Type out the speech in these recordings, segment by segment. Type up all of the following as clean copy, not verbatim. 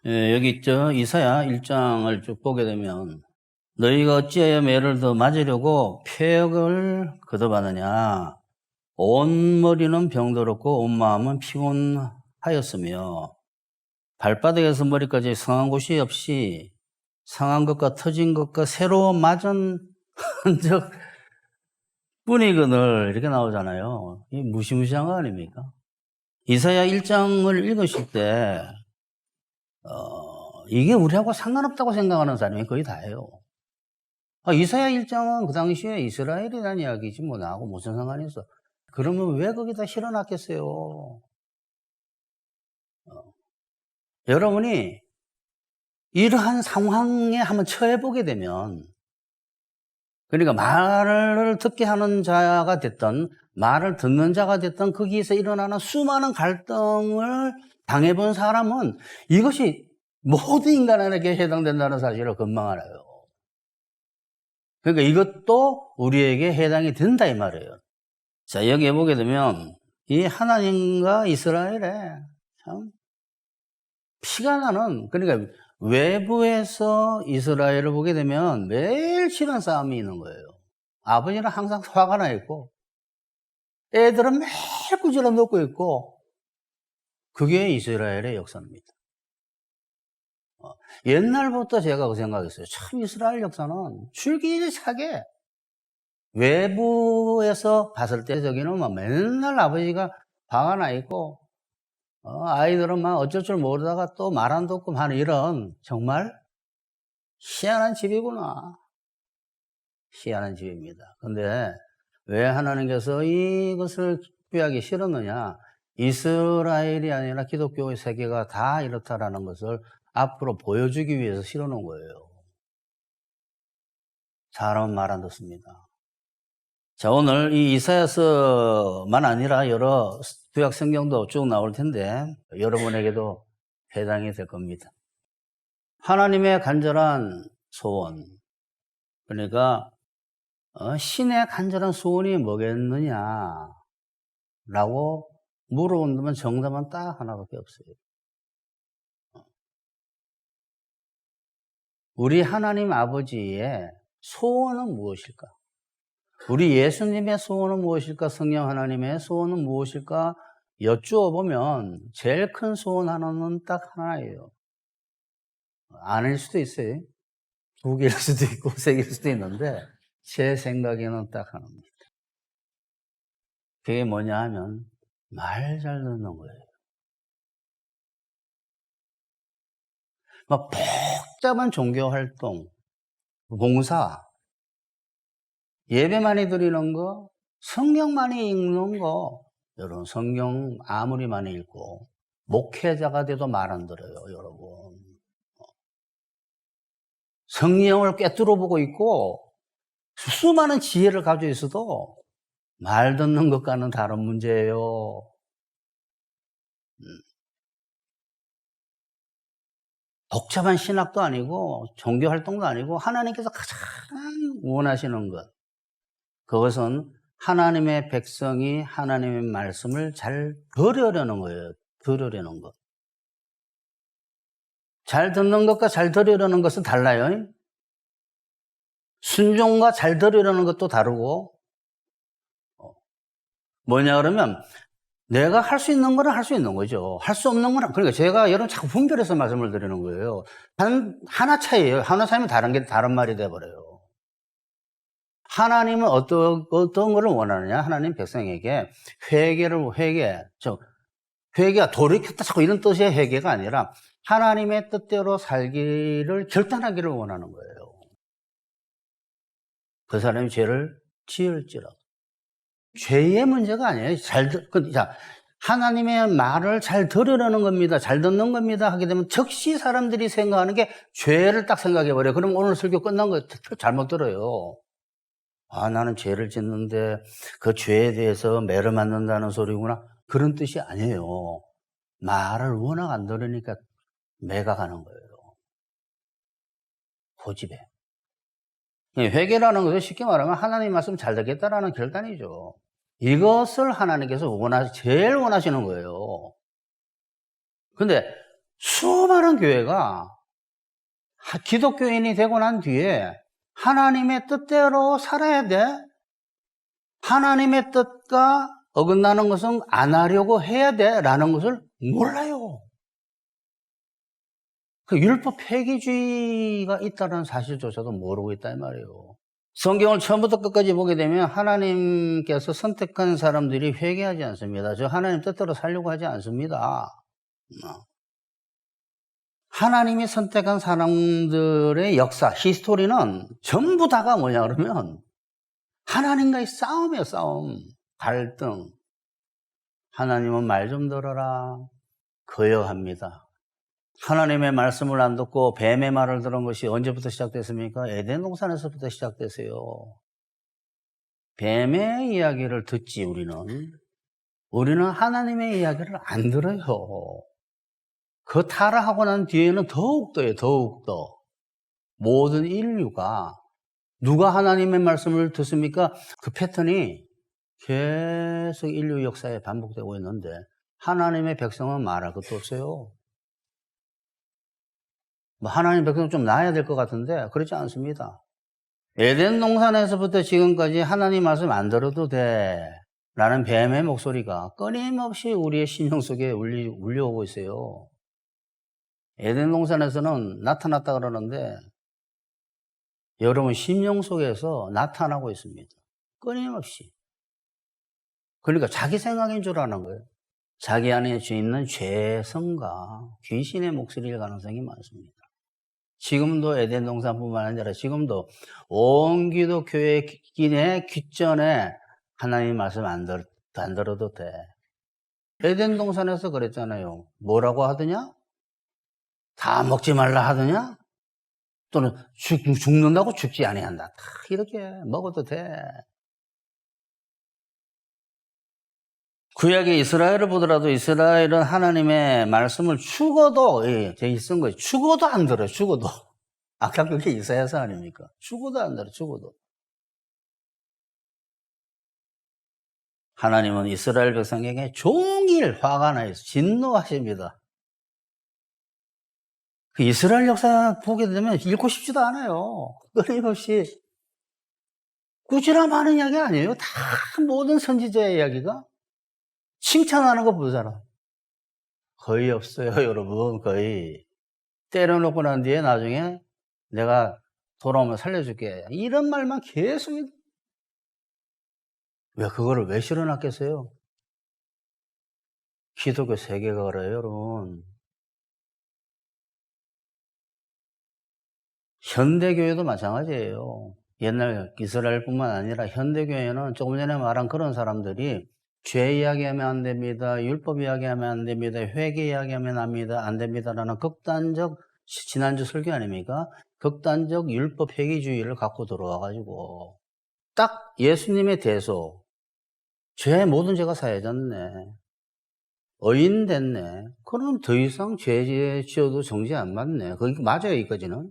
여기 있죠. 이사야 1장을 쭉 보게 되면 너희가 어찌하여 매를 더 맞으려고 폐역을 거듭하느냐. 온 머리는 병들었고 온 마음은 피곤하였으며 발바닥에서 머리까지 성한 곳이 없이 상한 것과 터진 것과 새로 맞은 흔적 뿐이거늘 이렇게 나오잖아요. 이 무시무시한 거 아닙니까? 이사야 1장을 읽으실 때 이게 우리하고 상관없다고 생각하는 사람이 거의 다예요. 이사야 1장은 그 당시에 이스라엘이라는 이야기지 뭐 나하고 무슨 상관이 있어. 그러면 왜 거기다 실어놨겠어요? 여러분이 이러한 상황에 한번 처해보게 되면, 그러니까 말을 듣게 하는 자가 됐던, 말을 듣는 자가 됐던 거기에서 일어나는 수많은 갈등을 당해본 사람은 이것이 모든 인간에게 해당된다는 사실을 금방 알아요. 그러니까 이것도 우리에게 해당이 된다 이 말이에요. 자, 여기에 보게 되면 이 하나님과 이스라엘에 참 피가 나는, 그러니까 외부에서 이스라엘을 보게 되면 매일 치는 싸움이 있는 거예요. 아버지는 항상 화가 나 있고 애들은 매일 꾸지러 놓고 있고, 그게 이스라엘의 역사입니다. 옛날부터 제가 그 생각했어요. 참 이스라엘 역사는 줄기차게 외부에서 봤을 때 저기는 막 맨날 아버지가 화가 나 있고 아이들은 막 어쩔 줄 모르다가 또 말 안 듣고 하는 이런 정말 희한한 집이구나. 희한한 집입니다. 근데 왜 하나님께서 이것을 피하기 싫었느냐? 이스라엘이 아니라 기독교의 세계가 다 이렇다라는 것을 앞으로 보여주기 위해서 실어놓은 거예요. 사람은 말 안 듣습니다. 자, 오늘 이 이사야서만 아니라 여러 구약 성경도 쭉 나올 텐데 여러분에게도 해당이 될 겁니다. 하나님의 간절한 소원, 그러니까 신의 간절한 소원이 뭐겠느냐라고 물어본다면 정답은 딱 하나밖에 없어요. 우리 하나님 아버지의 소원은 무엇일까? 우리 예수님의 소원은 무엇일까? 성령 하나님의 소원은 무엇일까? 여쭈어 보면 제일 큰 소원 하나는 딱 하나예요. 아닐 수도 있어요. 2개일 수도 있고 3개일 수도 있는데 제 생각에는 딱 하나입니다. 그게 뭐냐 하면 말 잘 듣는 거예요. 막 복잡한 종교활동, 봉사, 예배 많이 드리는 거, 성경 많이 읽는 거, 여러분 성경 아무리 많이 읽고 목회자가 돼도 말 안 들어요, 여러분. 성령을 꿰뚫어 보고 있고 수많은 지혜를 가지고 있어도 말 듣는 것과는 다른 문제예요. 복잡한 신학도 아니고 종교활동도 아니고 하나님께서 가장 원하시는 것, 그것은 하나님의 백성이 하나님의 말씀을 잘 들으려는 거예요. 들으려는 것. 잘 듣는 것과 잘 들으려는 것은 달라요. 순종과 잘 들으려는 것도 다르고, 뭐냐 그러면 내가 할 수 있는 거는 할 수 있는 거죠. 할 수 없는 거는, 그러니까 제가 여러분 자꾸 분별해서 말씀을 드리는 거예요. 하나 차이예요. 하나 차이면 다른 말이 돼버려요. 하나님은 어떤 거를 원하느냐? 하나님 백성에게 회개가 돌이켰다 자꾸 이런 뜻의 회개가 아니라 하나님의 뜻대로 살기를 결단하기를 원하는 거예요. 그 사람이 죄를 지을지라도. 죄의 문제가 아니에요. 하나님의 말을 잘 들으려는 겁니다. 잘 듣는 겁니다. 하게 되면 즉시 사람들이 생각하는 게 죄를 딱 생각해버려요. 그럼 오늘 설교 끝난 거 잘못 들어요. 나는 죄를 짓는데 그 죄에 대해서 매를 맞는다는 소리구나. 그런 뜻이 아니에요. 말을 워낙 안 들으니까 매가 가는 거예요. 고집에. 회개라는 것은 쉽게 말하면 하나님 말씀 잘 듣겠다라는 결단이죠. 이것을 하나님께서 제일 원하시는 거예요. 근데 수많은 교회가 기독교인이 되고 난 뒤에 하나님의 뜻대로 살아야 돼. 하나님의 뜻과 어긋나는 것은 안 하려고 해야 돼. 라는 것을 몰라요. 그 율법 폐기주의가 있다는 사실조차도 모르고 있다 이 말이에요. 성경을 처음부터 끝까지 보게 되면 하나님께서 선택한 사람들이 회개하지 않습니다. 저 하나님 뜻대로 살려고 하지 않습니다. 하나님이 선택한 사람들의 역사, 히스토리는 전부 다가 뭐냐 그러면 하나님과의 싸움이에요. 싸움, 갈등. 하나님은 말 좀 들어라. 거여합니다. 하나님의 말씀을 안 듣고 뱀의 말을 들은 것이 언제부터 시작됐습니까? 에덴 동산에서부터 시작됐어요. 뱀의 이야기를 듣지 우리는 하나님의 이야기를 안 들어요. 그 타락하고 난 뒤에는 더욱더요. 더욱더 모든 인류가 누가 하나님의 말씀을 듣습니까? 그 패턴이 계속 인류 역사에 반복되고 있는데 하나님의 백성은 말할 것도 없어요. 하나님 백성은 좀 나아야 될 것 같은데 그렇지 않습니다. 에덴 동산에서부터 지금까지 하나님 말씀 안 들어도 돼 라는 뱀의 목소리가 끊임없이 우리의 심령 속에 울려오고 있어요. 에덴 동산에서는 나타났다 그러는데 여러분 심령 속에서 나타나고 있습니다. 끊임없이. 그러니까 자기 생각인 줄 아는 거예요. 자기 안에 있는 죄성과 귀신의 목소리일 가능성이 많습니다. 지금도 에덴 동산뿐만 아니라 지금도 온 기독교의 기내 귀전에 하나님 말씀 안 들어도 돼. 에덴 동산에서 그랬잖아요. 뭐라고 하더냐? 다 먹지 말라 하더냐? 또는 죽는다고 죽지 아니한다. 다 이렇게 먹어도 돼. 구약의 이스라엘을 보더라도 이스라엘은 하나님의 말씀을 죽어도, 제일 쓴 거예요. 죽어도 안 들어요, 죽어도. 아까 그게 이사야서 아닙니까? 죽어도 안 들어요, 죽어도. 하나님은 이스라엘 백성에게 종일 화가 나 있어요. 진노하십니다. 그 이스라엘 역사 보게 되면 읽고 싶지도 않아요. 끊임없이. 꾸지람 하는 이야기 아니에요. 다 모든 선지자의 이야기가. 칭찬하는 거 보잖아. 거의 없어요, 여러분. 거의. 때려놓고 난 뒤에 나중에 내가 돌아오면 살려줄게. 이런 말만 계속. 왜 그거를 왜 실어놨겠어요? 기독교 세계가 그래요, 여러분. 현대교회도 마찬가지예요. 옛날 이스라엘뿐만 아니라 현대교회는 조금 전에 말한 그런 사람들이 죄 이야기하면 안 됩니다. 율법 이야기하면 안 됩니다. 회개 이야기하면 안 됩니다라는 극단적, 지난주 설교 아닙니까? 극단적 율법 회개주의를 갖고 들어와가지고 딱 예수님의 대소, 모든 죄가 사해졌네. 의인 됐네. 그럼 더 이상 죄 지어도 정죄 안 받네. 그게 맞아요, 여기까지는.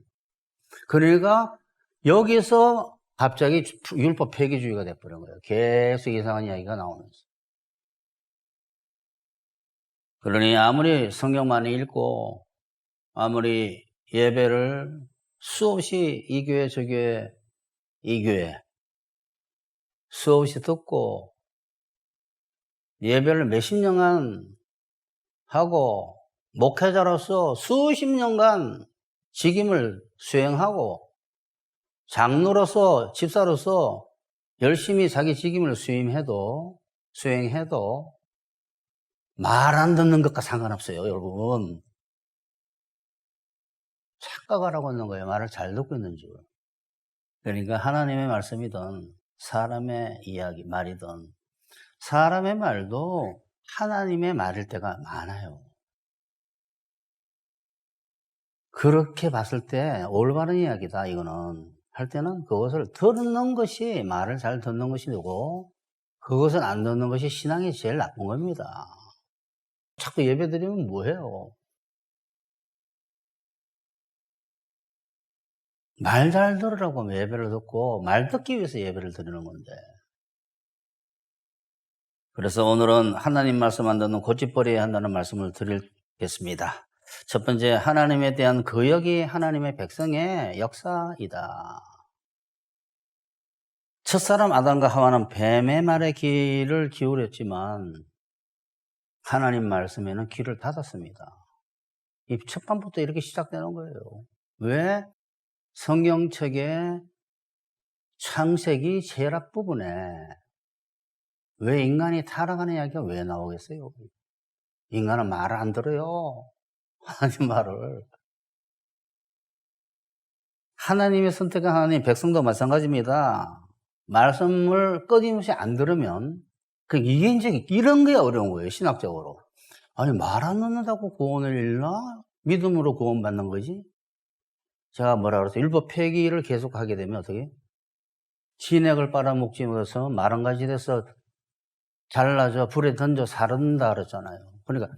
그러니까 여기서 갑자기 율법 폐기주의가 돼버린 거예요. 계속 이상한 이야기가 나오면서. 그러니 아무리 성경 많이 읽고 아무리 예배를 수없이 이 교회 저 교회 이 교회 수없이 듣고 예배를 몇십 년간 하고 목회자로서 수십 년간 직임을 수행하고 장로로서 집사로서 열심히 자기 직임을 수행해도 말 안 듣는 것과 상관없어요, 여러분. 착각하라고 하는 거예요. 말을 잘 듣고 있는 줄. 그러니까 하나님의 말씀이든 사람의 이야기, 말이든 사람의 말도 하나님의 말일 때가 많아요. 그렇게 봤을 때 올바른 이야기다, 이거는. 할 때는 그것을 듣는 것이, 말을 잘 듣는 것이 되고 그것을 안 듣는 것이 신앙이 제일 나쁜 겁니다. 자꾸 예배 드리면 뭐해요? 말 잘 들으라고 하면 예배를 듣고 말 듣기 위해서 예배를 드리는 건데. 그래서 오늘은 하나님 말씀 안 듣는 고집버려야 한다는 말씀을 드리겠습니다. 첫 번째, 하나님에 대한 거역이 하나님의 백성의 역사이다. 첫사람 아담과 하와는 뱀의 말에 귀를 기울였지만 하나님 말씀에는 귀를 닫았습니다. 이 첫판부터 이렇게 시작되는 거예요. 왜? 성경책의 창세기 제일 앞부분에 왜 인간이 타락하는 이야기가 왜 나오겠어요? 인간은 말을 안 들어요. 하나님 말을. 하나님의 선택한 하나님, 백성도 마찬가지입니다. 말씀을 끊임없이 안 들으면 이게 이제 이런 게 어려운 거예요, 신학적으로. 아니, 말 안 듣는다고 구원을 잃나? 믿음으로 구원받는 거지? 제가 뭐라 그랬어요? 율법 폐기를 계속하게 되면 어떻게? 진액을 빨아먹지 못해서 마른 가지 돼서 잘라져 불에 던져 사른다 그랬잖아요. 그러니까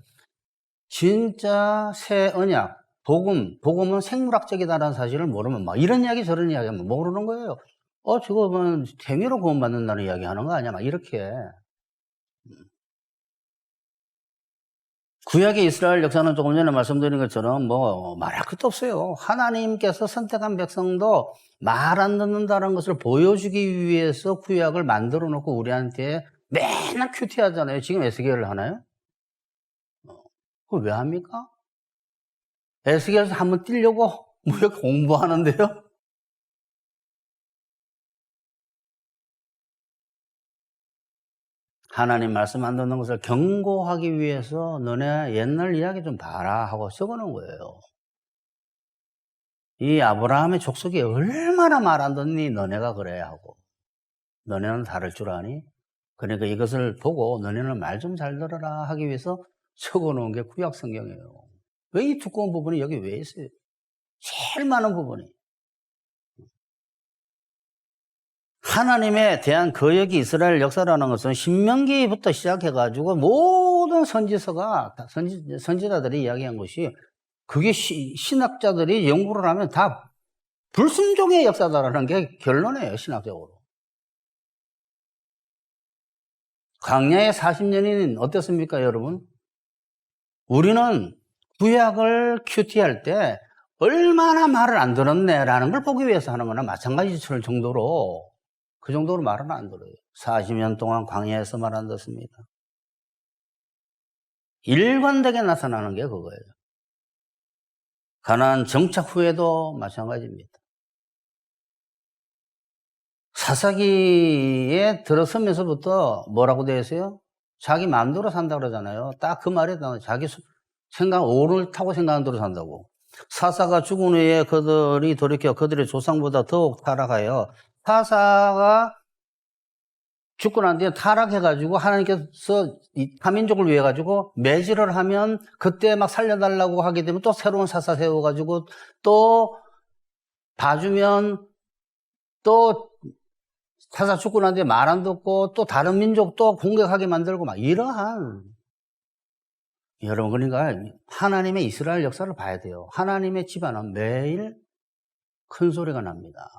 진짜 새 언약, 복음은 생물학적이다라는 사실을 모르면 막 이런 이야기 저런 이야기 하면 모르는 거예요. 저거는 행위로 구원받는다는 이야기 하는 거 아니야? 막 이렇게. 구약의 이스라엘 역사는 조금 전에 말씀드린 것처럼 말할 것도 없어요. 하나님께서 선택한 백성도 말 안 듣는다는 것을 보여주기 위해서 구약을 만들어 놓고 우리한테 맨날 큐티하잖아요. 지금 에스겔을 하나요? 그걸 왜 합니까? 에스겔에서 한번 뛰려고 무역 공부하는데요? 하나님 말씀 안 듣는 것을 경고하기 위해서 너네 옛날 이야기 좀 봐라 하고 적어놓은 거예요. 이 아브라함의 족속이 얼마나 말 안 듣니 너네가 그래 하고 너네는 다를 줄 아니? 그러니까 이것을 보고 너네는 말 좀 잘 들어라 하기 위해서 적어놓은 게 구약 성경이에요. 왜 이 두꺼운 부분이 여기 왜 있어요? 제일 많은 부분이. 하나님에 대한 거역이 이스라엘 역사라는 것은 신명기부터 시작해가지고 모든 선지자들이 이야기한 것이 그게 신학자들이 연구를 하면 다 불순종의 역사다라는 게 결론이에요, 신학적으로. 광야의 40년이 어땠습니까, 여러분? 우리는 구약을 큐티할 때 얼마나 말을 안 들었네라는 걸 보기 위해서 하는 거나 마찬가지일 정도로 그 정도로 말은 안 들어요. 40년 동안 광야에서 말 안 듣습니다. 일관되게 나타나는 게 그거예요. 가나안 정착 후에도 마찬가지입니다. 사사기에 들어서면서부터 뭐라고 되어 있어요? 자기 마음대로 산다 그러잖아요. 딱 그 말이 나와요. 자기 생각, 옳다고 생각하는 대로 산다고. 사사가 죽은 후에 그들이 돌이켜 그들의 조상보다 더욱 타락하여 사사가 죽고 난 뒤에 타락해가지고 하나님께서 이 타민족을 위해 가지고 매질을 하면 그때 막 살려달라고 하게 되면 또 새로운 사사 세워가지고 또 봐주면 또 사사 죽고 난 뒤에 말 안 듣고 또 다른 민족 또 공격하게 만들고 막 이러한 여러분 그러니까 하나님의 이스라엘 역사를 봐야 돼요. 하나님의 집안은 매일 큰 소리가 납니다.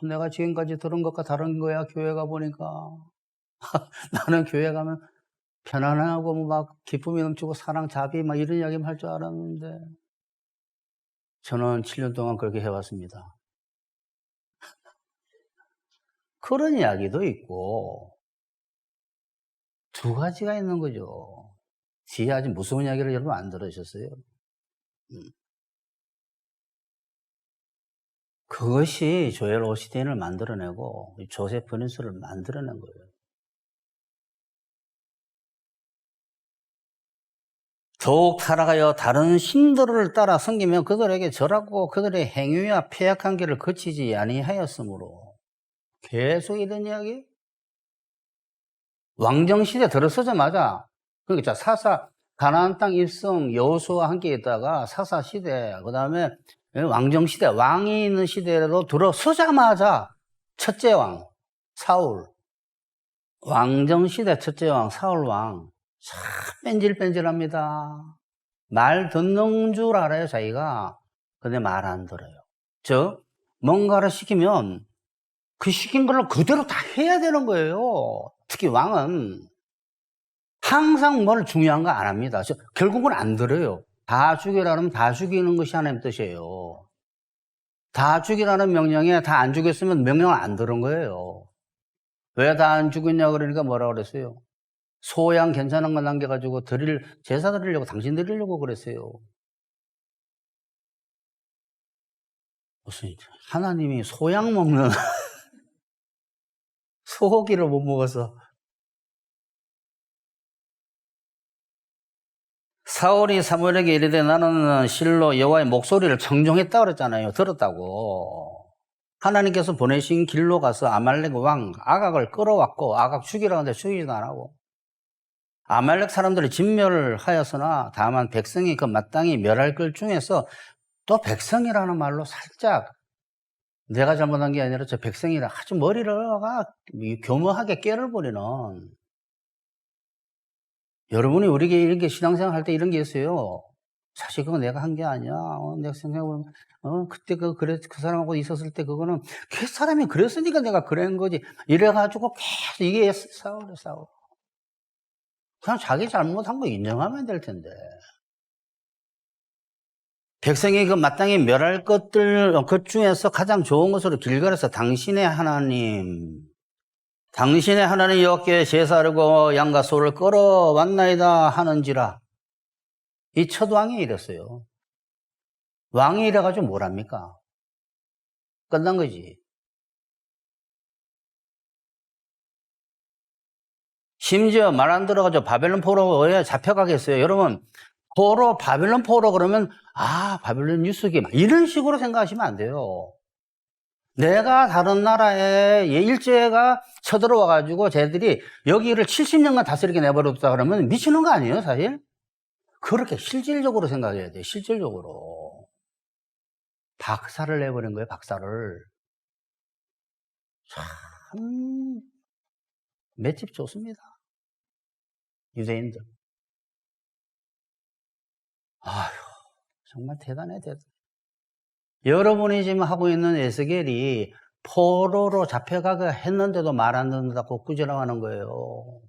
내가 지금까지 들은 것과 다른 거야 교회 가보니까. 나는 교회 가면 편안하고 막 기쁨이 넘치고 사랑 자비 막 이런 이야기만 할 줄 알았는데 저는 7년 동안 그렇게 해왔습니다. 그런 이야기도 있고 두 가지가 있는 거죠. 뒤에 아주 무서운 이야기를 여러분 안 들으셨어요? 그것이 조엘 오스틴을 만들어내고 조셉 버닌스를 만들어낸 거예요. 더욱 타락하여 다른 신들을 따라 섬기며 그들에게 절하고 그들의 행위와 패약한 길을 거치지 아니하였으므로 계속 이런 이야기? 왕정시대 들어서자마자 그러니까 사사 가나안 땅 입성 여호수아와 함께 있다가 사사시대 그 다음에 왕정시대 왕이 있는 시대로 들어서자마자 첫째 왕 사울 왕정시대 첫째 왕 사울왕 참 뺀질뺀질합니다. 말 듣는 줄 알아요 자기가. 근데 말 안 들어요. 즉 뭔가를 시키면 그 시킨 걸 그대로 다 해야 되는 거예요. 특히 왕은 항상 뭘 중요한 거 안 합니다. 결국은 안 들어요. 다 죽이라면 다 죽이는 것이 하나님 뜻이에요. 다 죽이라는 명령에 다 안 죽였으면 명령을 안 들은 거예요. 왜 다 안 죽였냐 그러니까 뭐라 그랬어요? 소양 괜찮은 거 남겨가지고 제사 드리려고 당신 드리려고 그랬어요. 무슨 하나님이 소양 먹는 소고기를 못 먹어서. 사울이 사무엘에게 이르되 나는 실로 여호와의 목소리를 청종했다 그랬잖아요. 들었다고. 하나님께서 보내신 길로 가서 아말렉 왕 아각을 끌어왔고 아각 죽이라고 하는데 죽이지도 안 하고, 아말렉 사람들이 진멸하였으나 다만 백성이 그 마땅히 멸할 것 중에서 또 백성이라는 말로 살짝 내가 잘못한 게 아니라 저 백성이라 아주 머리를 교묘하게 깨를 버리는, 여러분이 우리에게 이렇게 신앙생활 할 때 이런 게 있어요. 사실 그거 내가 한 게 아니야. 내가 생각해보면, 그때 그 사람하고 있었을 때 그거는 그 사람이 그랬으니까 내가 그런 거지. 이래가지고 계속 이게 싸워. 그냥 자기 잘못한 거 인정하면 될 텐데. 백성이 그 마땅히 멸할 것들, 그 중에서 가장 좋은 것으로 길갈에서 당신의 하나님 여호와께 제사하려고 양과 소를 끌어왔나이다 하는지라. 이 첫 왕이 이랬어요. 왕이 이래가지고 뭘 합니까? 끝난 거지. 심지어 말 안 들어가지고 바벨론 포로에 잡혀가겠어요. 여러분, 바벨론 포로 그러면 바벨론 뉴스기 이런 식으로 생각하시면 안 돼요. 내가 다른 나라에 일제가 쳐들어와가지고 쟤들이 여기를 70년간 다스리게 내버렸다 그러면 미치는 거 아니에요, 사실? 그렇게 실질적으로 생각해야 돼요, 실질적으로. 박살을 내버린 거예요, 박살을. 참, 맷집 좋습니다. 유대인들. 아휴, 정말 대단해. 여러분이 지금 하고 있는 에스겔이 포로로 잡혀가게 했는데도 말 안 듣는다고 꾸지람하는 거예요.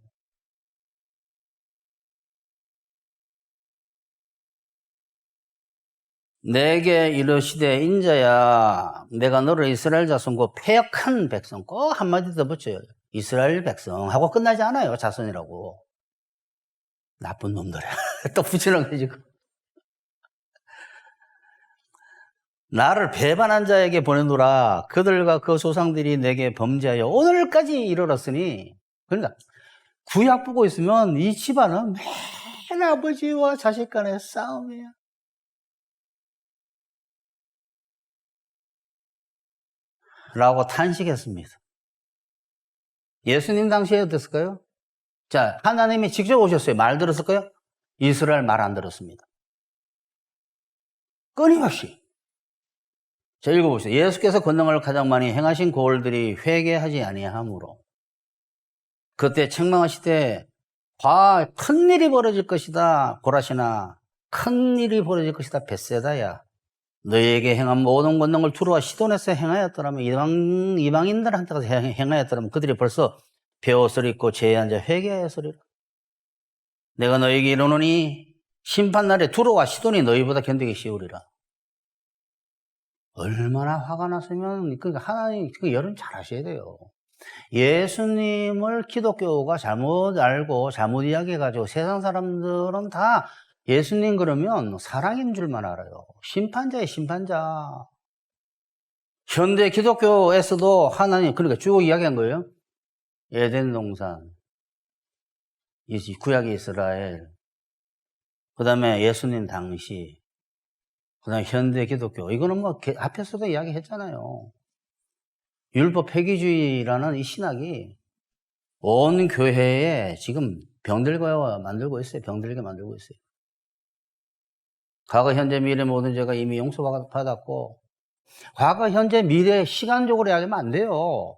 내게 이르시되 인자야 내가 너를 이스라엘 자손과 패역한 백성, 꼭 한마디 더 붙여요. 이스라엘 백성 하고 끝나지 않아요. 자손이라고. 나쁜 놈들이야. 또 붙이는 거지. 나를 배반한 자에게 보내노라. 그들과 그 조상들이 내게 범죄하여 오늘까지 이르렀으니. 그러니까 구약 보고 있으면 이 집안은 맨 아버지와 자식 간의 싸움이야. 라고 탄식했습니다. 예수님 당시에 어땠을까요? 자, 하나님이 직접 오셨어요. 말 들었을까요? 이스라엘 말 안 들었습니다. 끊임없이. 자, 읽어보세요. 예수께서 권능을 가장 많이 행하신 고을들이 회개하지 아니하므로 그때 책망하시되 큰 일이 벌어질 것이다. 고라시나 큰 일이 벌어질 것이다. 벳세다야. 너희에게 행한 모든 권능을 두루와 시돈에서 행하였더라면 이방인들한테 가서 행하였더라면 그들이 벌써 배옷을 입고 죄에 앉아 회개하였으리라. 내가 너희에게 이르노니 심판날에 두루와 시돈이 너희보다 견디기 쉬우리라. 얼마나 화가 났으면, 그러니까 하나님, 여러분 잘 아셔야 돼요. 예수님을 기독교가 잘못 알고 잘못 이야기해가지고 세상 사람들은 다 예수님 그러면 사랑인 줄만 알아요. 심판자예요, 심판자. 현대 기독교에서도 하나님, 그러니까 쭉 이야기한 거예요. 에덴 동산, 구약의 이스라엘, 그 다음에 예수님 당시, 그 다음에 현대 기독교. 이거는 뭐 앞에서도 이야기했잖아요. 율법 폐기주의라는 이 신학이 온 교회에 지금 병들게 만들고 있어요. 병들게 만들고 있어요. 과거, 현재, 미래 모든 죄가 이미 용서받았고, 과거, 현재, 미래 시간적으로 이야기하면 안 돼요.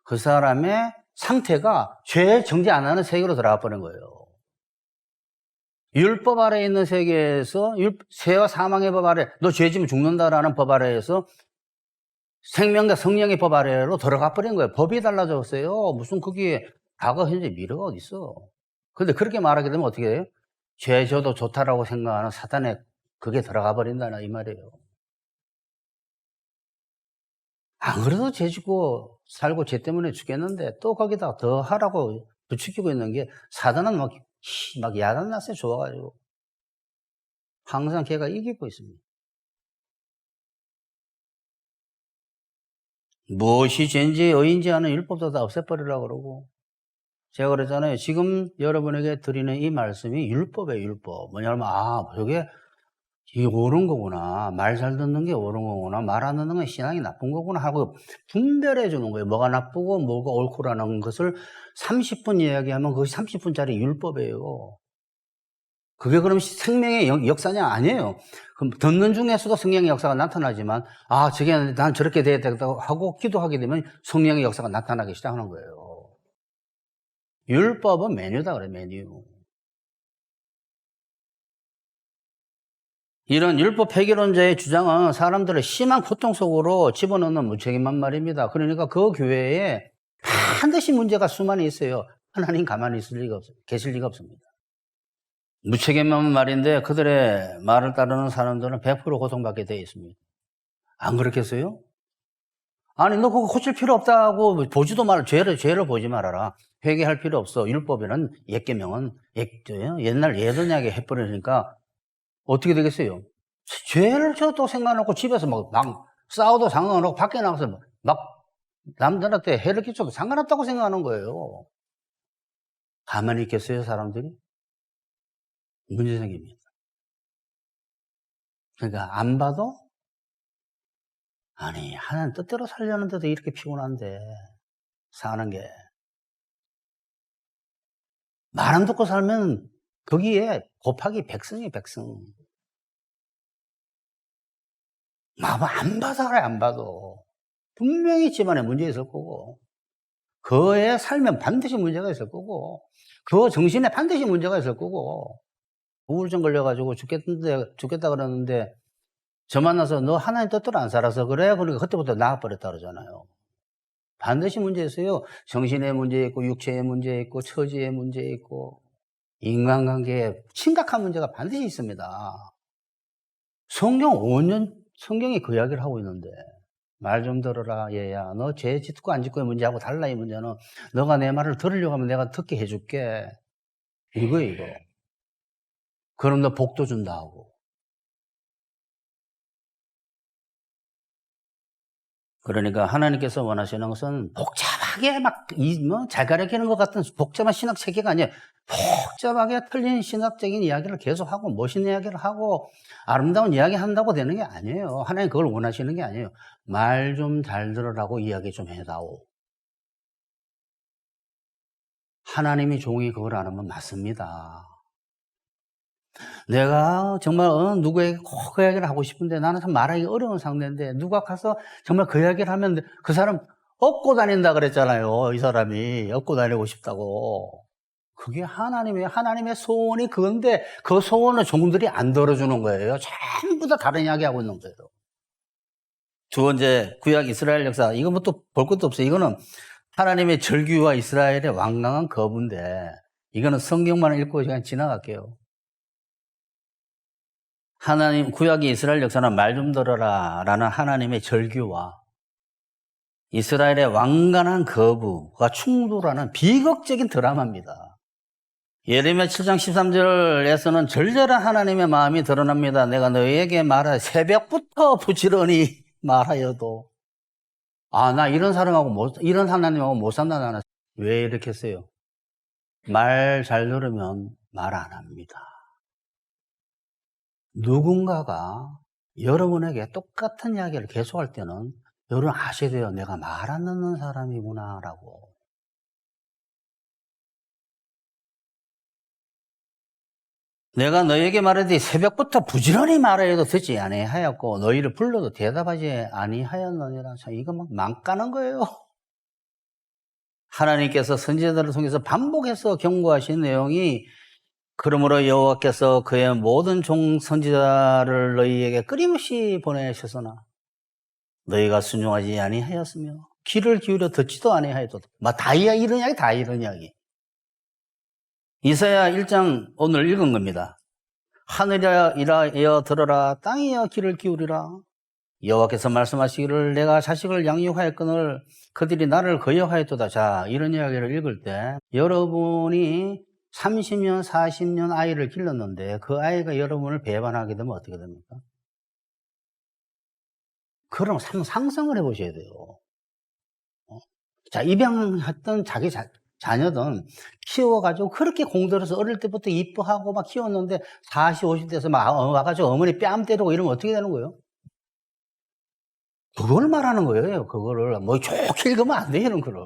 그 사람의 상태가 죄 정지 안 하는 세계로 들어가 버린 거예요. 율법 아래에 있는 세계에서 죄와 사망의 법 아래, 너 죄지면 죽는다라는 법 아래에서 생명과 성령의 법 아래로 들어가 버린 거예요. 법이 달라졌어요. 무슨 거기에 과거, 현재, 미래가 어디 있어? 근데 그렇게 말하게 되면 어떻게 돼요? 죄 져도 좋다라고 생각하는 사단에 그게 들어가 버린다는 이 말이에요. 안 그래도 죄 짓고 살고 죄 때문에 죽겠는데 또 거기다 더 하라고 부추기고 있는 게 사단은 막 야단났어요. 좋아가지고. 항상 걔가 이기고 있습니다. 무엇이 죄인지 의인지 하는 율법도 다 없애버리려고 그러고. 제가 그랬잖아요. 지금 여러분에게 드리는 이 말씀이 율법이에요, 율법. 뭐냐면, 저게 이게 옳은 거구나. 말 잘 듣는 게 옳은 거구나. 말 안 듣는 건 신앙이 나쁜 거구나 하고 분별해 주는 거예요. 뭐가 나쁘고 뭐가 옳고라는 것을 30분 이야기하면 그것이 30분짜리 율법이에요. 그게 그럼 생명의 역사냐? 아니에요. 그럼 듣는 중에서도 성령의 역사가 나타나지만, 저게 난 저렇게 돼야 되겠다고 하고 기도하게 되면 성령의 역사가 나타나기 시작하는 거예요. 율법은 메뉴다 그래, 메뉴. 이런 율법 폐기론자의 주장은 사람들을 심한 고통 속으로 집어넣는 무책임한 말입니다. 그러니까 그 교회에 반드시 문제가 수많이 있어요. 하나님 가만히 계실 리가 없습니다. 무책임한 말인데 그들의 말을 따르는 사람들은 100% 고통받게 되어 있습니다. 안 그렇겠어요? 아니, 너 그거 고칠 필요 없다고 보지도 말아. 죄를 보지 말아라. 회개할 필요 없어. 율법에는 옛계명은 옛날 예언약에 해버리니까 어떻게 되겠어요? 죄를 져도 상관없고 집에서 막 싸워도 상관없고 밖에 나가서 막 남들한테 해를 끼쳐도 상관없다고 생각하는 거예요. 가만히 있겠어요, 사람들이? 문제 생깁니다. 그러니까 안 봐도 하나님 뜻대로 살려는데도 이렇게 피곤한데 사는 게 말 안 듣고 살면 거기에 곱하기 100승이 100승. 안 봐도 그래, 안 봐도. 분명히 집안에 문제 있을 거고, 그의 살면 반드시 문제가 있을 거고, 그 정신에 반드시 문제가 있을 거고, 우울증 걸려가지고 죽겠다 그러는데, 저 만나서 너 하나님 뜻대로 안 살아서 그래? 그러니까 그때부터 나아버렸다 그러잖아요. 반드시 문제 있어요. 정신에 문제 있고, 육체에 문제 있고, 처지에 문제 있고, 인간관계에 심각한 문제가 반드시 있습니다. 성경이 그 이야기를 하고 있는데, 말 좀 들어라, 얘야. 너 죄 짓고 안 짓고의 문제하고 달라, 이 문제는. 너가 내 말을 들으려고 하면 내가 듣게 해줄게. 이거. 그럼 너 복도 준다 하고. 그러니까 하나님께서 원하시는 것은 복잡하게 잘 가르치는 것 같은 복잡한 신학 체계가 아니에요. 복잡하게 틀린 신학적인 이야기를 계속하고 멋있는 이야기를 하고 아름다운 이야기 한다고 되는 게 아니에요. 하나님 그걸 원하시는 게 아니에요. 말 좀 잘 들으라고 이야기 좀 해다오. 하나님이 종이 그걸 안 하면 맞습니다. 내가 정말 누구에게 꼭 그 이야기를 하고 싶은데 나는 참 말하기 어려운 상대인데 누가 가서 정말 그 이야기를 하면 그 사람 업고 다닌다 그랬잖아요. 이 사람이 업고 다니고 싶다고. 그게 하나님의 소원이 그건데 그 소원을 종들이 안 들어주는 거예요. 전부 다 다른 이야기 하고 있는 거예요. 두 번째, 구약 이스라엘 역사. 이건 뭐 또 볼 것도 없어요. 이거는 하나님의 절규와 이스라엘의 완강한 거부인데 이거는 성경만 읽고 그냥 지나갈게요. 구약의 이스라엘 역사는 말 좀 들어라 라는 하나님의 절규와 이스라엘의 완강한 거부가 충돌하는 비극적인 드라마입니다. 예레미야 7장 13절에서는 절절한 하나님의 마음이 드러납니다. 내가 너희에게 말하여 새벽부터 부지런히 말하여도 나 이런 이런 하나님하고 못 산다 나는. 왜 이렇게 했어요? 말 잘 들으면 말 안 합니다. 누군가가 여러분에게 똑같은 이야기를 계속할 때는 여러분 아셔야 돼요. 내가 말 안 듣는 사람이구나 라고. 내가 너에게 말하되 새벽부터 부지런히 말하여도 듣지 아니하였고 너희를 불러도 대답하지 아니하였느니라. 이거 막 망까는 거예요. 하나님께서 선지자들을 통해서 반복해서 경고하신 내용이 그러므로 여호와께서 그의 모든 종 선지자를 너희에게 끊임없이 보내셨으나 너희가 순종하지 아니하였으며 귀를 기울여 듣지도 아니하였다. 이런 이야기 다 이런 이야기. 이사야 1장 오늘 읽은 겁니다. 하늘이여 들어라, 땅이여 귀를 기울이라. 여호와께서 말씀하시기를 내가 자식을 양육하였거늘 그들이 나를 거역하였도다. 자, 이런 이야기를 읽을 때 여러분이 30년, 40년 아이를 길렀는데 그 아이가 여러분을 배반하게 되면 어떻게 됩니까? 그럼 상상을 해보셔야 돼요. 자, 입양했던 자기 자녀든 키워가지고 그렇게 공들여서 어릴 때부터 이뻐하고 막 키웠는데 40, 50대에서 막 와가지고 어머니 뺨 때리고 이러면 어떻게 되는 거예요? 그걸 말하는 거예요. 그거를 뭐 좋게 읽으면 안 돼요. 이런 거를.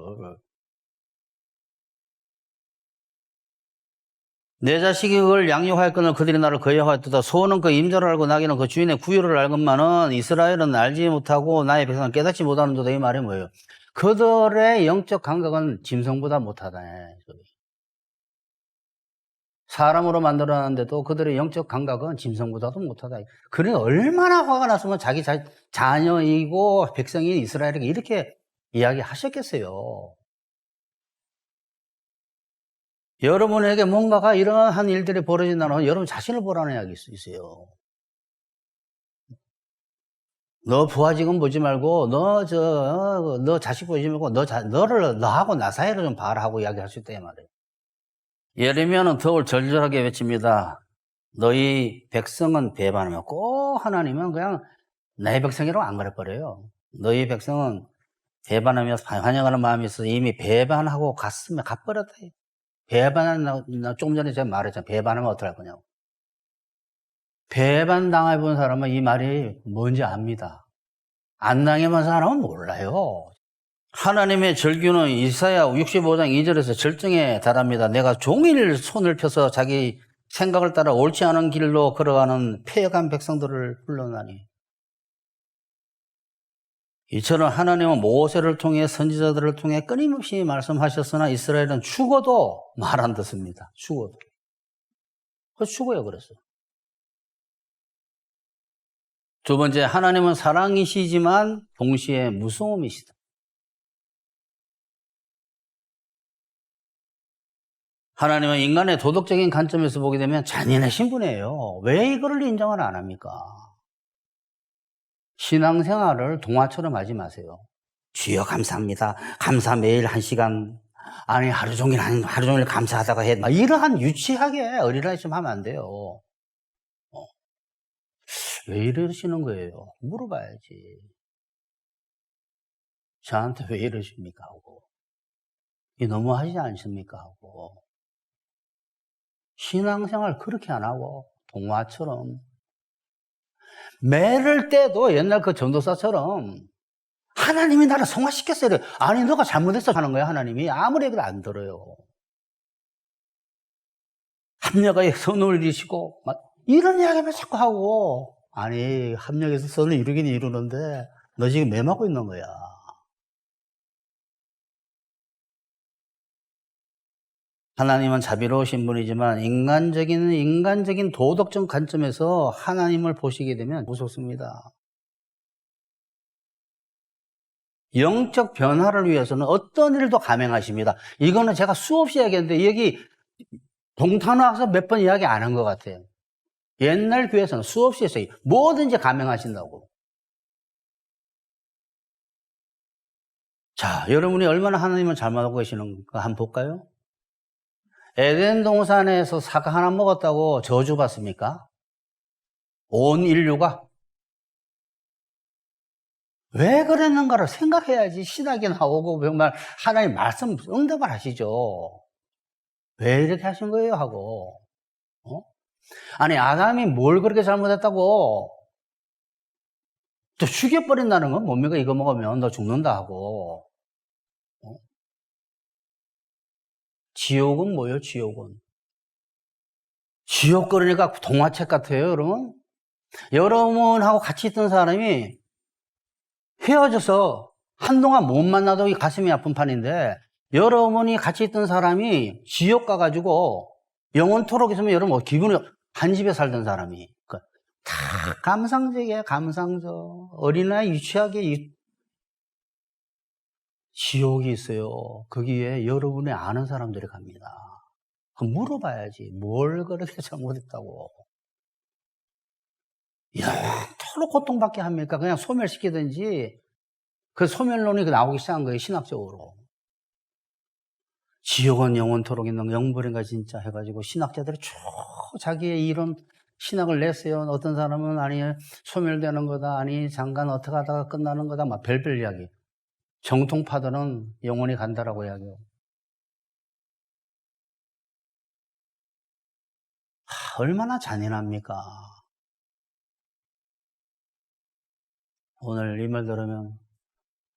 내 자식이 그걸 양육하였거늘 그들이 나를 거역하였도다. 소는 그 임자를 알고 나귀는 그 주인의 구유를 알건만은 이스라엘은 알지 못하고 나의 백성은 깨닫지 못하는도다. 이 말이 뭐예요? 그들의 영적 감각은 짐승보다 못하다. 사람으로 만들어놨는데도 그들의 영적 감각은 짐승보다도 못하다. 그러니 얼마나 화가 났으면 자기 자녀이고 백성인 이스라엘에게 이렇게 이야기하셨겠어요. 여러분에게 뭔가가 이러한 일들이 벌어진다는 여러분 자신을 보라는 이야기일 수 있어요. 너 부하직은 보지 말고 너 자식 보지 말고 너하고 나 사이를 좀 봐라 하고 이야기할 수 있다 이 말이에요. 예레미야는 더욱 절절하게 외칩니다. 너희 백성은 배반하며 꼭 하나님은 그냥 내 백성이라고 안 그래버려요. 너희 백성은 배반하며 환영하는 마음이 있어서 이미 배반하고 가버렸다. 조금 전에 제가 말했잖아요. 배반하면 어떡할 거냐고. 배반 당해본 사람은 이 말이 뭔지 압니다. 안 당해본 사람은 몰라요. 하나님의 절규는 이사야 65장 2절에서 절정에 달합니다. 내가 종일 손을 펴서 자기 생각을 따라 옳지 않은 길로 걸어가는 패역한 백성들을 불러나니. 이처럼 하나님은 모세를 통해 선지자들을 통해 끊임없이 말씀하셨으나 이스라엘은 죽어도 말 안 듣습니다. 죽어도. 죽어요, 그래서. 두 번째, 하나님은 사랑이시지만 동시에 무서움이시다. 하나님은 인간의 도덕적인 관점에서 보게 되면 잔인하신 분이에요. 왜 이거를 인정을 안 합니까? 신앙생활을 동화처럼 하지 마세요. 주여 감사합니다. 감사 매일 1시간. 아니 하루 종일 감사하다가 해. 이러한 유치하게 어린아이 좀 하면 안 돼요. 왜 이러시는 거예요? 물어봐야지. 저한테 왜 이러십니까? 하고. 이 너무하지 않습니까? 하고. 신앙생활 그렇게 안 하고 동화처럼 매를 때도 옛날 그 전도사처럼 하나님이 나를 성화시켰어요. 아니 너가 잘못했어 하는 거야. 하나님이 아무리 해도 안 들어요. 합력하여 선을 이루시고 이런 이야기만 자꾸 하고 아니 합력해서 선을 이루긴 이루는데 너 지금 매맞고 있는 거야. 하나님은 자비로우신 분이지만 인간적인 도덕적 관점에서 하나님을 보시게 되면 무섭습니다. 영적 변화를 위해서는 어떤 일도 감행하십니다. 이거는 제가 수없이 이야기했는데 여기 동탄 와서 몇 번 이야기 안 한 것 같아요. 옛날 교회에서는 수없이 했어요. 뭐든지 감행하신다고. 자, 여러분이 얼마나 하나님을 잘못하고 계시는가 한번 볼까요? 에덴 동산에서 사과 하나 먹었다고 저주받습니까? 온 인류가? 왜 그랬는가를 생각해야지 신학이 나오고 정말 하나님 말씀 응답을 하시죠. 왜 이렇게 하신 거예요? 하고. 아니 아담이 뭘 그렇게 잘못했다고 또 죽여버린다는 건 뭡니까? 이거 먹으면 너 죽는다 하고. 지옥은 뭐예요? 지옥은. 지옥 그러니까 동화책 같아요, 여러분. 여러분하고 같이 있던 사람이 헤어져서 한동안 못 만나도 가슴이 아픈 판인데 여러분이 같이 있던 사람이 지옥 가가지고 영원토록 있으면 여러분 기분이 한 집에 살던 사람이 다 감상적이에요. 감상적. 어린아이 유치하게 지옥이 있어요. 거기에 여러분이 아는 사람들이 갑니다. 그 물어봐야지. 뭘 그렇게 잘못했다고. 영토록 고통받게 합니까? 그냥 소멸시키든지. 그 소멸론이 나오기 시작한 거예요, 신학적으로. 지옥은 영원토록 있는 영불인가 진짜 해가지고 신학자들이 쭉 자기의 이론 신학을 냈어요. 어떤 사람은 아니 소멸되는 거다, 아니 잠깐 어떻게 하다가 끝나는 거다, 막 별별 이야기. 정통파들은 영원히 간다라고 이야기해요. 얼마나 잔인합니까? 오늘 이 말 들으면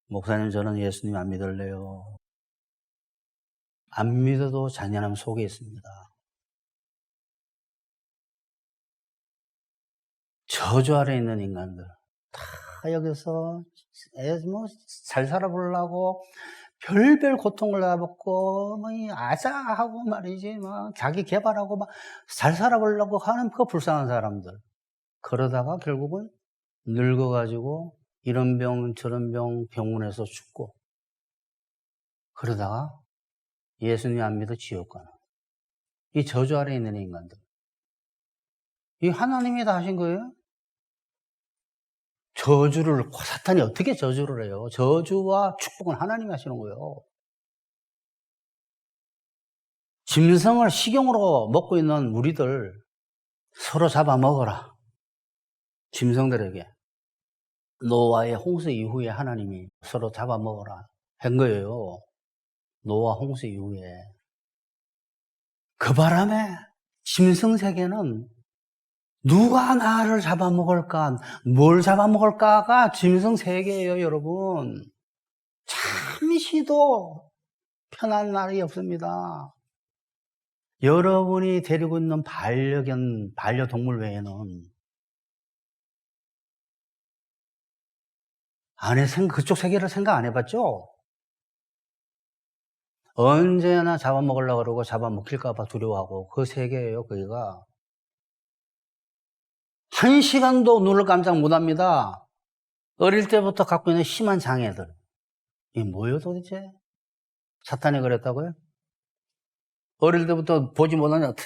목사님 저는 예수님 안 믿을래요. 안 믿어도 잔인함 속에 있습니다. 저주 아래 있는 인간들 다 여기서 잘 살아보려고 별별 고통을 받고 아자하고 말이지 막 자기 개발하고 막 잘 살아보려고 하는 그 불쌍한 사람들. 그러다가 결국은 늙어가지고 이런 병 저런 병 병원에서 죽고 그러다가 예수님 안 믿어 지옥 가는 이 저주 아래 있는 인간들. 이 하나님이 다 하신 거예요? 저주를 사탄이 어떻게 저주를 해요? 저주와 축복은 하나님이 하시는 거예요. 짐승을 식용으로 먹고 있는 우리들 서로 잡아먹어라. 짐승들에게. 노아의 홍수 이후에 하나님이 서로 잡아먹어라 한 거예요. 노아 홍수 이후에. 그 바람에 짐승 세계는 누가 나를 잡아먹을까, 뭘 잡아먹을까가 짐승 세계예요, 여러분. 잠시도 편한 날이 없습니다. 여러분이 데리고 있는 반려동물 외에는 그쪽 세계를 생각 안 해봤죠? 언제나 잡아먹으려고 그러고 잡아먹힐까봐 두려워하고 그 세계예요, 거기가. 한 시간도 눈을 깜짝 못합니다. 어릴 때부터 갖고 있는 심한 장애들. 이게 뭐예요 도대체? 사탄이 그랬다고요? 어릴 때부터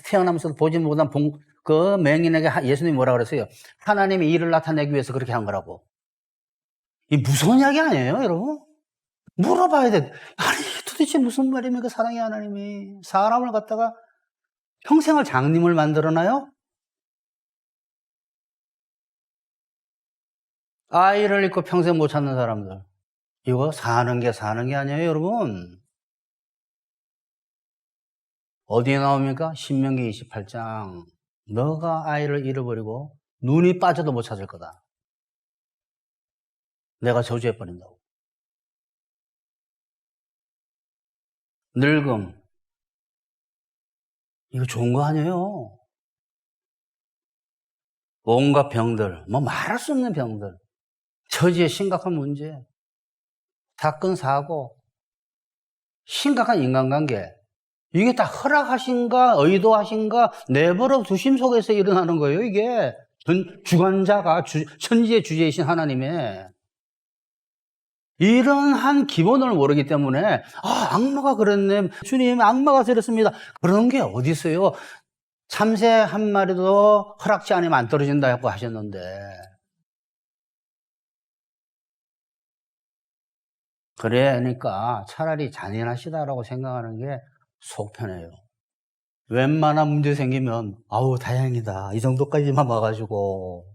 태어나면서 보지 못한 그 맹인에게 예수님이 뭐라 그랬어요? 하나님이 일을 나타내기 위해서 그렇게 한 거라고. 이 무서운 이야기 아니에요, 여러분? 물어봐야 돼. 아니, 도대체 무슨 말입니까? 사랑의 하나님이 사람을 갖다가 평생을 장님을 만들어놔요? 아이를 잃고 평생 못 찾는 사람들. 이거 사는 게 아니에요, 여러분. 어디에 나옵니까? 신명기 28장. 너가 아이를 잃어버리고 눈이 빠져도 못 찾을 거다. 내가 저주해버린다고. 늙음. 이거 좋은 거 아니에요. 온갖 병들, 말할 수 없는 병들. 처지의 심각한 문제. 사건, 사고. 심각한 인간관계. 이게 다 허락하신가, 의도하신가, 내버려 두심 속에서 일어나는 거예요, 이게. 주관자가, 천지의 주제이신 하나님의. 이런 기본을 모르기 때문에, 악마가 그랬네. 주님, 악마가 저랬습니다. 그런 게 어디 있어요? 참새 한 마리도 허락지 않으면 안 떨어진다고 하셨는데. 그러니까 차라리 잔인하시다라고 생각하는 게 속 편해요. 웬만한 문제 생기면 아우 다행이다 이 정도까지만 와가지고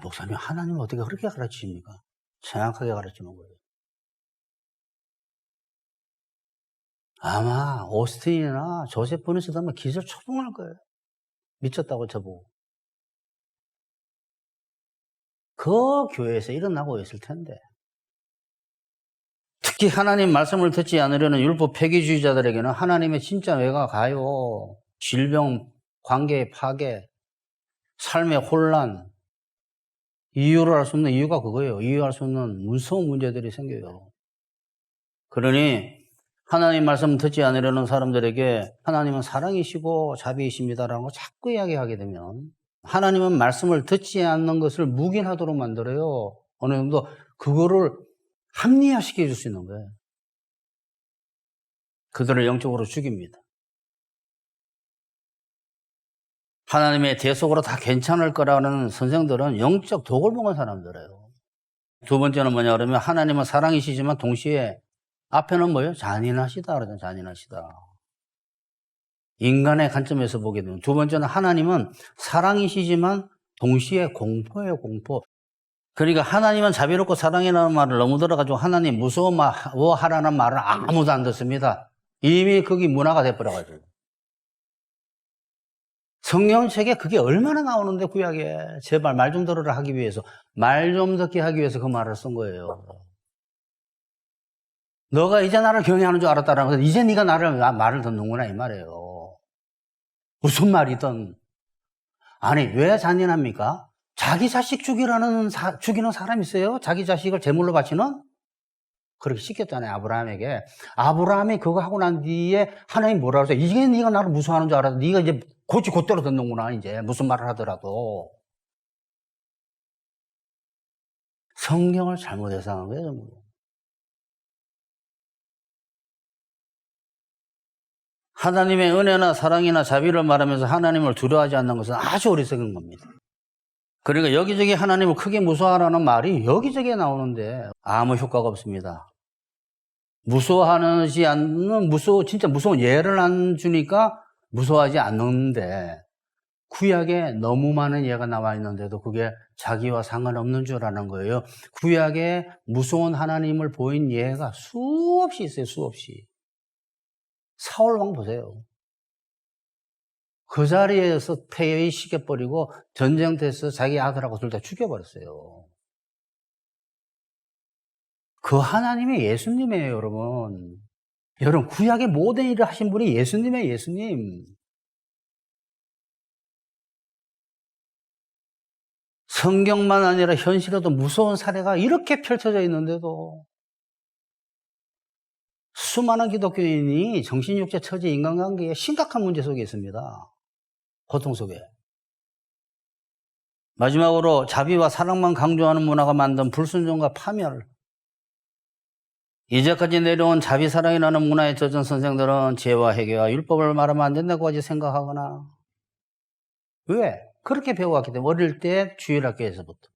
목사님 하나님 어떻게 그렇게 가르치십니까? 정확하게 가르치는 거예요. 아마 오스틴이나 조셉 보니스도 아마 기절 초봉할 거예요. 미쳤다고 저보고. 그 교회에서 일어나고 있을 텐데. 특히 하나님 말씀을 듣지 않으려는 율법 폐기주의자들에게는 하나님의 진짜 외가 가요. 질병, 관계의 파괴, 삶의 혼란. 이유를 알 수 없는 이유가 그거예요. 이유할 수 없는 무서운 문제들이 생겨요. 그러니 하나님 말씀 듣지 않으려는 사람들에게 하나님은 사랑이시고 자비이십니다라는 거 자꾸 이야기하게 되면 하나님은 말씀을 듣지 않는 것을 묵인하도록 만들어요. 어느 정도 그거를 합리화시켜 줄 수 있는 거예요. 그들을 영적으로 죽입니다. 하나님의 대속으로 다 괜찮을 거라는 선생들은 영적 독을 먹은 사람들이에요. 두 번째는 뭐냐 그러면 하나님은 사랑이시지만 동시에 앞에는 뭐예요? 잔인하시다 그러잖아요. 잔인하시다. 인간의 관점에서 보게 되면 두 번째는 하나님은 사랑이시지만 동시에 공포예요. 공포. 그러니까 하나님은 자비롭고 사랑이라는 말을 너무 들어가지고 하나님 무서워하라는 말은 아무도 안 듣습니다. 이미 거기 문화가 돼버려가지고. 성경책에 그게 얼마나 나오는데 구약에 제발 말 좀 들으라 하기 위해서 말 좀 듣게 하기 위해서 그 말을 쓴 거예요. 너가 이제 나를 경외하는 줄 알았다라는 것은 이제 네가 말을 듣는구나 이 말이에요. 무슨 말이든. 아니 왜 잔인합니까? 자기 자식 죽이는 사람이 있어요? 자기 자식을 제물로 바치는? 그렇게 시켰잖아요 아브라함에게. 아브라함이 그거 하고 난 뒤에 하나님 뭐라 그랬어요? 이게 네가 나를 무서워하는 줄 알았어. 네가 이제 곧대로 듣는구나 이제 무슨 말을 하더라도. 성경을 잘못 해석한 거예요 전부. 하나님의 은혜나 사랑이나 자비를 말하면서 하나님을 두려워하지 않는 것은 아주 어리석은 겁니다. 그러니까 여기저기 하나님을 크게 무서워하라는 말이 여기저기에 나오는데 아무 효과가 없습니다. 무서워하지 않는 진짜 무서운 예를 안 주니까 무서워하지 않는데 구약에 너무 많은 예가 나와 있는데도 그게 자기와 상관없는 줄 아는 거예요. 구약에 무서운 하나님을 보인 예가 수없이 있어요. 수없이. 사울왕 보세요. 그 자리에서 폐위시켜버리고 전쟁터에서 자기 아들하고 둘 다 죽여버렸어요. 그 하나님이 예수님이에요, 여러분. 여러분, 구약의 모든 일을 하신 분이 예수님이에요, 예수님. 성경만 아니라 현실에도 무서운 사례가 이렇게 펼쳐져 있는데도 수많은 기독교인이 정신육체, 처지, 인간관계에 심각한 문제 속에 있습니다. 고통 속에. 마지막으로 자비와 사랑만 강조하는 문화가 만든 불순종과 파멸. 이제까지 내려온 자비 사랑이라는 문화에 젖은 선생들은 죄와 회개와 율법을 말하면 안 된다고 아직 생각하거나 왜? 그렇게 배워왔기 때문에 어릴 때 주일학교에서부터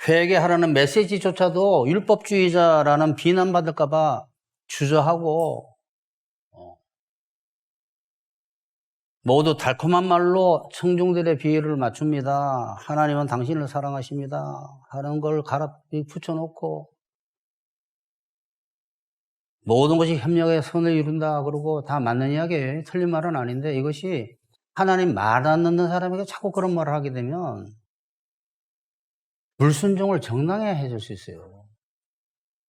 회개하라는 메시지조차도 율법주의자라는 비난받을까 봐 주저하고 모두 달콤한 말로 청중들의 비위를 맞춥니다. 하나님은 당신을 사랑하십니다. 하는 걸 가랍 붙여놓고 모든 것이 협력의 선을 이룬다 그러고 다 맞는 이야기예요. 틀린 말은 아닌데 이것이 하나님 말 안 듣는 사람에게 자꾸 그런 말을 하게 되면 불순종을 정당화해 해줄 수 있어요.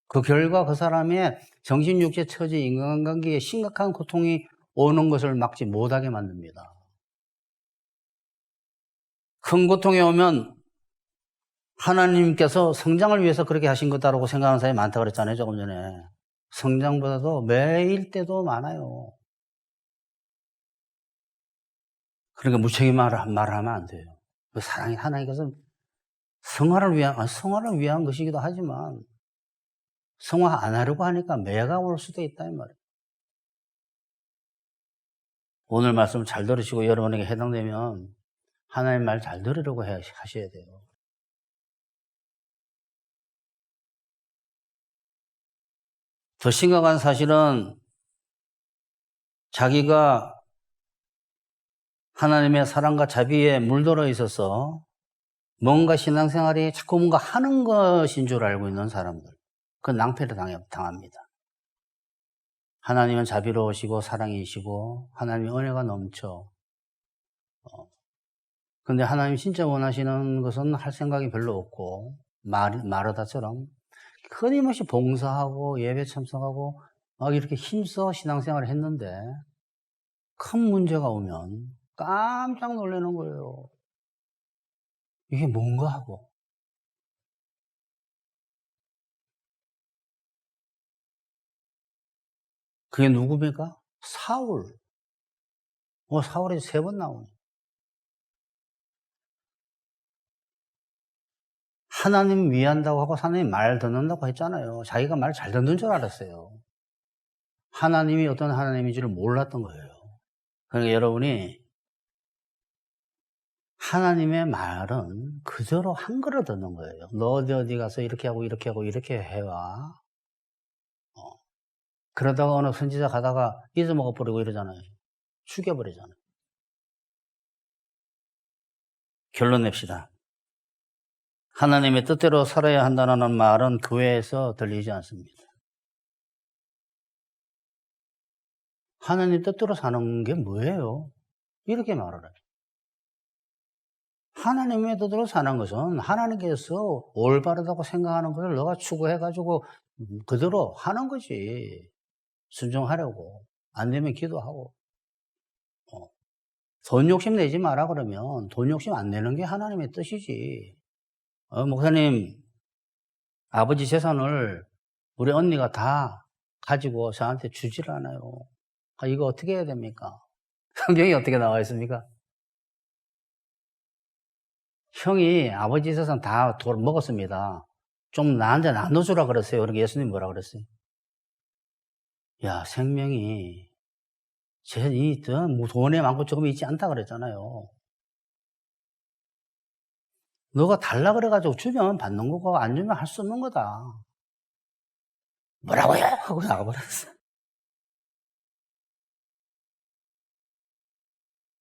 그 결과 그 사람의 정신, 육체, 처지, 인간관계에 심각한 고통이 오는 것을 막지 못하게 만듭니다. 큰 고통이 오면 하나님께서 성장을 위해서 그렇게 하신 거다라고 생각하는 사람이 많다고 그랬잖아요, 조금 전에. 성장보다도 매일 때도 많아요. 그러니까 무책임 말을 하면 안 돼요. 사랑이 하나님께서 성화를 위한 것이기도 하지만 성화 안 하려고 하니까 매가 올 수도 있다 이 말이에요. 오늘 말씀 잘 들으시고 여러분에게 해당되면 하나님 말 잘 들으려고 하셔야 돼요. 더 심각한 사실은 자기가 하나님의 사랑과 자비에 물들어 있어서 뭔가 신앙생활이 자꾸 뭔가 하는 것인 줄 알고 있는 사람들. 그건 낭패를 당합니다. 하나님은 자비로우시고 사랑이시고 하나님의 은혜가 넘쳐. 근데 하나님 진짜 원하시는 것은 할 생각이 별로 없고 마르다처럼 끊임없이 봉사하고 예배 참석하고 막 이렇게 힘써 신앙생활을 했는데 큰 문제가 오면 깜짝 놀라는 거예요. 이게 뭔가 하고. 그게 누굽니까? 사울. 사울이 3번 나오네. 하나님 위한다고 하고 하나님 말 듣는다고 했잖아요. 자기가 말 잘 듣는 줄 알았어요. 하나님이 어떤 하나님인지를 몰랐던 거예요. 그러니까 여러분이 하나님의 말은 그대로 한 거를 듣는 거예요. 너 어디 가서 이렇게 하고 이렇게 하고 이렇게 해와. 그러다가 어느 선지자 가다가 잊어먹어버리고 이러잖아요. 죽여버리잖아요. 결론 냅시다. 하나님의 뜻대로 살아야 한다는 말은 교회에서 들리지 않습니다. 하나님 뜻대로 사는 게 뭐예요? 이렇게 말을 해요. 하나님의 뜻대로 사는 것은 하나님께서 올바르다고 생각하는 것을 너가 추구해가지고 그대로 하는 거지. 순종하려고. 안 되면 기도하고. 돈 욕심 내지 마라 그러면 돈 욕심 안 내는 게 하나님의 뜻이지. 목사님, 아버지 재산을 우리 언니가 다 가지고 저한테 주질 않아요. 이거 어떻게 해야 됩니까? 성경이 어떻게 나와 있습니까? 형이 아버지 재산 다 먹었습니다. 좀 나한테 나눠주라 그랬어요. 그러니까 예수님 뭐라 그랬어요? 야, 생명이 이 돈에 많고 조금 있지 않다 그랬잖아요. 너가 달라 그래가지고 주면 받는 거고 안 주면 할 수 없는 거다. 뭐라고요? 하고 나가버렸어.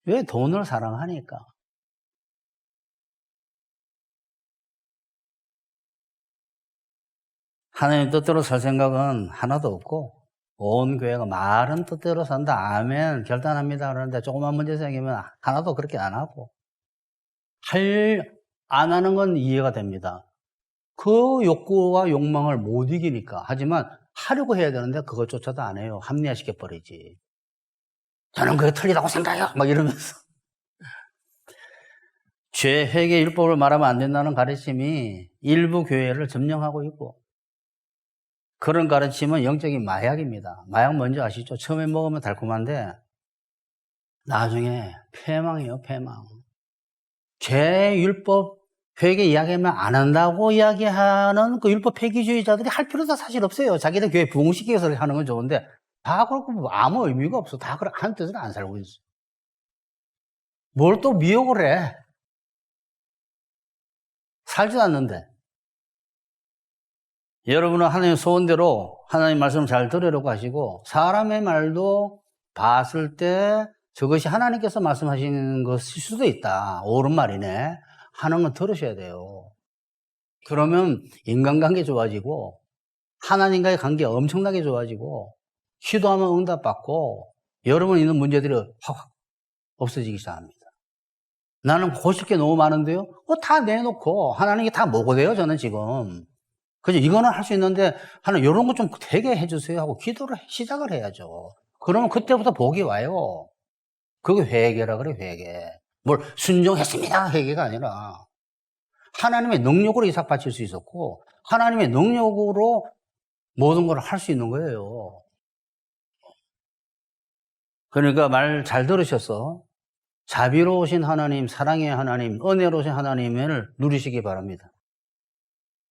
왜? 돈을 사랑하니까. 하나님 뜻대로 살 생각은 하나도 없고 온 교회가 말은 뜻대로 산다. 아멘. 결단합니다. 그러는데 조그만 문제 생기면 하나도 그렇게 안 하고 안 하는 건 이해가 됩니다. 그 욕구와 욕망을 못 이기니까. 하지만 하려고 해야 되는데 그것조차도 안 해요. 합리화시켜버리지. 저는 그게 틀리다고 생각해요. 막 이러면서. 죄 회개 율법을 말하면 안 된다는 가르침이 일부 교회를 점령하고 있고 그런 가르침은 영적인 마약입니다. 마약 뭔지 아시죠? 처음에 먹으면 달콤한데 나중에 패망이에요. 패망. 죄 율법 회개 이야기하면 안 한다고 이야기하는 그 율법 폐기주의자들이 할 필요도 사실 없어요. 자기들 교회 부흥시키기 위해서 하는 건 좋은데 다 그렇고 아무 의미가 없어. 다 하는 뜻으로 안 살고 있어. 뭘 또 미혹을 해. 살지도 않는데. 여러분은 하나님 소원대로 하나님 말씀을 잘 들으려고 하시고 사람의 말도 봤을 때 저것이 하나님께서 말씀하시는 것일 수도 있다. 옳은 말이네. 하는 건 들으셔야 돼요. 그러면 인간관계 좋아지고 하나님과의 관계 엄청나게 좋아지고 기도하면 응답받고 여러분 있는 문제들이 확 없어지기 시작합니다. 나는 고칠 게 너무 많은데요. 다 내놓고 하나님이 다 뭐고 돼요? 저는 지금. 그죠? 이거는 할 수 있는데 하나님 이런 거 좀 되게 해주세요 하고 기도를 시작을 해야죠. 그러면 그때부터 복이 와요. 그게 회개라 그래. 회개. 뭘 순종했습니다 회개가 아니라 하나님의 능력으로 이삭 바칠 수 있었고 하나님의 능력으로 모든 걸 할 수 있는 거예요. 그러니까 말 잘 들으셔서 자비로우신 하나님, 사랑의 하나님, 은혜로우신 하나님을 누리시기 바랍니다.